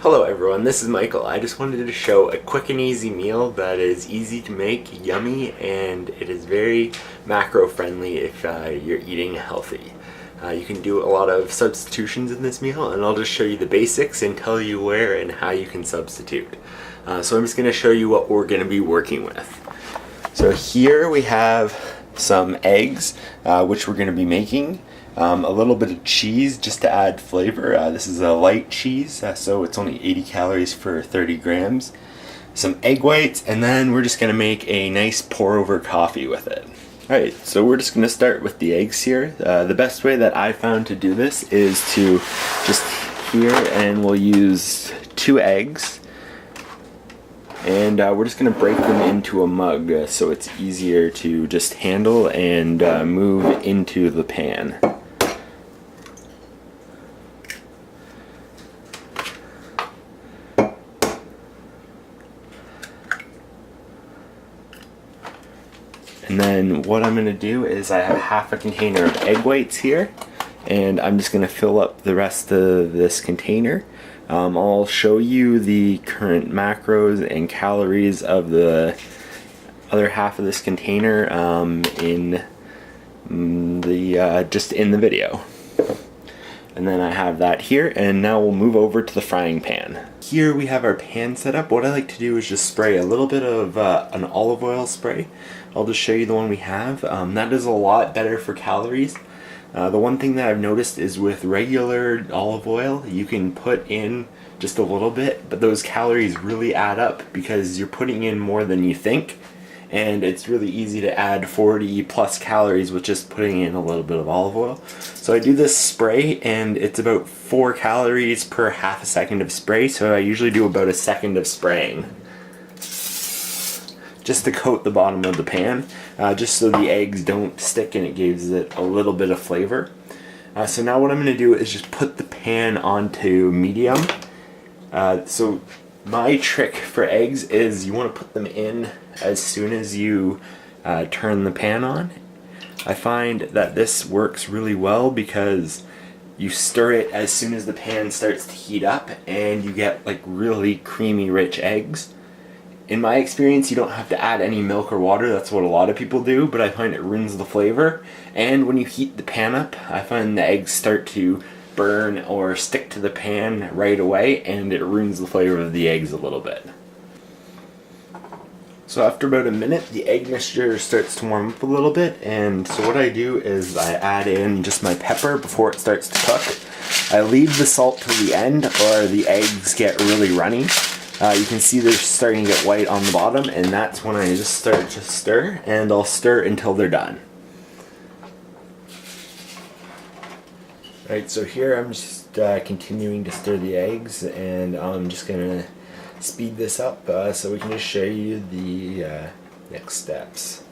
Hello everyone, this is Michael. I just wanted to show a quick and easy meal that is easy to make, yummy, and it is very macro friendly if you're eating healthy. You can do a lot of substitutions in this meal, and I'll just show you the basics and tell you where and how you can substitute. So I'm just going to show you what we're going to be working with. So here we have some eggs, which we're going to be making. A little bit of cheese just to add flavor. This is a light cheese, so it's only 80 calories for 30 grams. Some egg whites, and then we're just going to make a nice pour over coffee with it. Alright, so we're just going to start with the eggs here. The best way that I found to do this is to just here, and we'll use 2 eggs. And we're just going to break them into a mug so it's easier to just handle and move into the pan. And then what I'm going to do is I have half a container of egg whites here, and I'm just going to fill up the rest of this container. I'll show you the current macros and calories of the other half of this container just in the video. And then I have that here, and now we'll move over to the frying pan. Here we have our pan set up. What I like to do is just spray a little bit of an olive oil spray. I'll just show you the one we have. That is a lot better for calories. The one thing that I've noticed is with regular olive oil, you can put in just a little bit, but those calories really add up because you're putting in more than you think. And it's really easy to add 40 plus calories with just putting in a little bit of olive oil. So I do this spray, and it's about 4 calories per half a second of spray, so I usually do about a second of spraying just to coat the bottom of the pan, just so the eggs don't stick and it gives it a little bit of flavor. So now what I'm going to do is just put the pan onto medium. So my trick for eggs is you want to put them in as soon as you turn the pan on. I find that this works really well because you stir it as soon as the pan starts to heat up, and you get like really creamy, rich eggs. In my experience, you don't have to add any milk or water. That's what a lot of people do, but I find it ruins the flavor. And when you heat the pan up, I find the eggs start to burn or stick to the pan right away, and it ruins the flavor of the eggs a little bit. So after about a minute, the egg mixture starts to warm up a little bit, and so what I do is I add in just my pepper before it starts to cook. I leave the salt till the end, or the eggs get really runny. You can see they're starting to get white on the bottom, and that's when I just start to stir, and I'll stir until they're done. Alright, so here I'm just continuing to stir the eggs, and I'm just going to speed this up so we can just show you the next steps.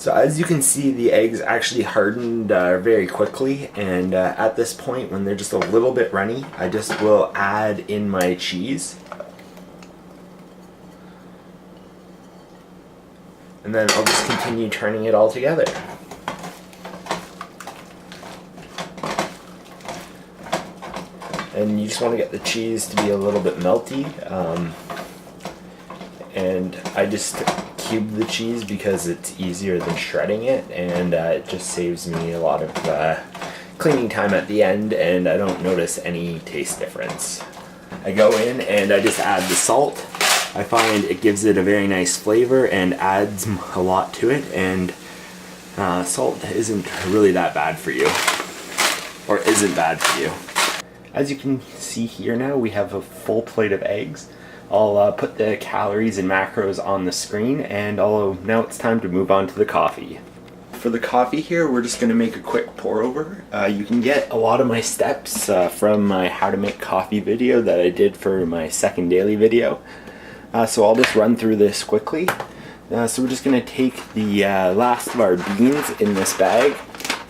So as you can see, the eggs actually hardened very quickly, and at this point, when they're just a little bit runny, I just will add in my cheese. And then I'll just continue turning it all together. And you just want to get the cheese to be a little bit melty. And I just cube the cheese because it's easier than shredding it, and it just saves me a lot of cleaning time at the end, and I don't notice any taste difference. I go in and I just add the salt. I find it gives it a very nice flavor and adds a lot to it, and salt isn't really that bad for you, or isn't bad for you. As you can see here now, we have a full plate of eggs. I'll put the calories and macros on the screen, and now it's time to move on to the coffee. For the coffee here, we're just going to make a quick pour over. You can get a lot of my steps from my how to make coffee video that I did for my second daily video. So I'll just run through this quickly. So we're just going to take the last of our beans in this bag,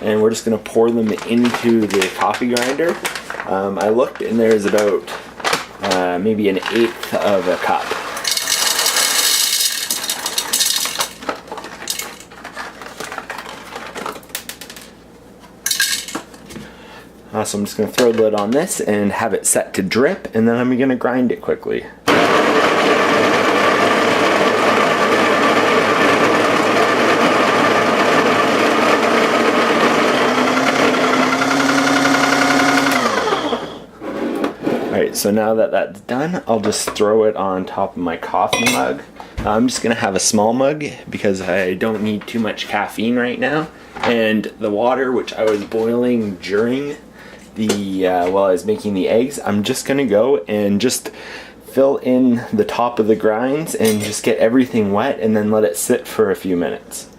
and we're just going to pour them into the coffee grinder. I looked, and there's about maybe an eighth of a cup. So I'm just going to throw the lid on this and have it set to drip, and then I'm going to grind it quickly. Alright, so now that that's done, I'll just throw it on top of my coffee mug. I'm just going to have a small mug because I don't need too much caffeine right now. And the water, which I was boiling during while I was making the eggs, I'm just going to go and just fill in the top of the grinds and just get everything wet and then let it sit for a few minutes.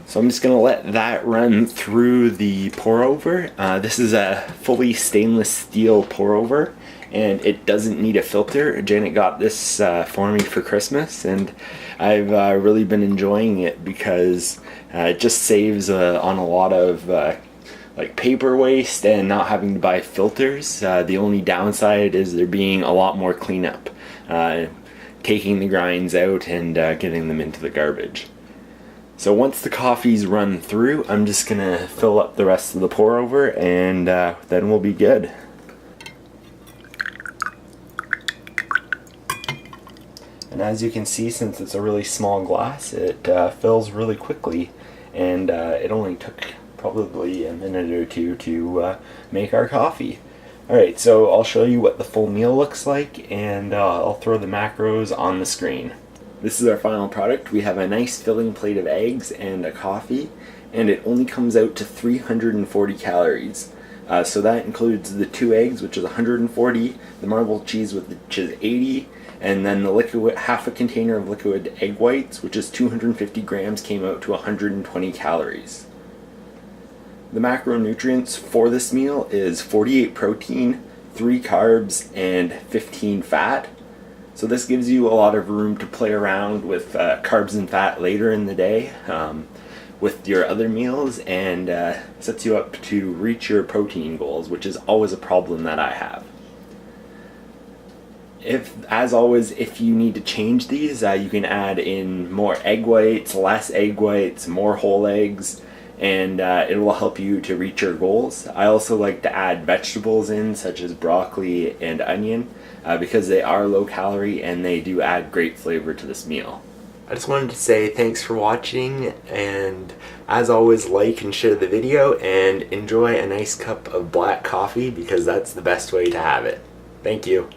So I'm just going to let that run through the pour over. This is a fully stainless steel pour over, and it doesn't need a filter. Janet got this for me for Christmas, and I've really been enjoying it because it just saves on a lot of like paper waste and not having to buy filters. The only downside is there being a lot more cleanup, taking the grinds out and getting them into the garbage. So once the coffee's run through, I'm just going to fill up the rest of the pour over, and then we'll be good. And as you can see, since it's a really small glass, it fills really quickly, and it only took probably a minute or two to make our coffee. Alright, so I'll show you what the full meal looks like, and I'll throw the macros on the screen. This is our final product. We have a nice filling plate of eggs and a coffee, and it only comes out to 340 calories. So that includes the 2 eggs, which is 140, the marbled cheese, which is 80, and then the liquid, half a container of liquid egg whites, which is 250 grams, came out to 120 calories. The macronutrients for this meal is 48 protein, 3 carbs, and 15 fat. So this gives you a lot of room to play around with carbs and fat later in the day with your other meals, and sets you up to reach your protein goals, which is always a problem that I have. As always, if you need to change these, you can add in more egg whites, less egg whites, more whole eggs, and it will help you to reach your goals. I also like to add vegetables in, such as broccoli and onion, because they are low calorie and they do add great flavor to this meal. I just wanted to say thanks for watching, and as always, like and share the video, and enjoy a nice cup of black coffee because that's the best way to have it. Thank you.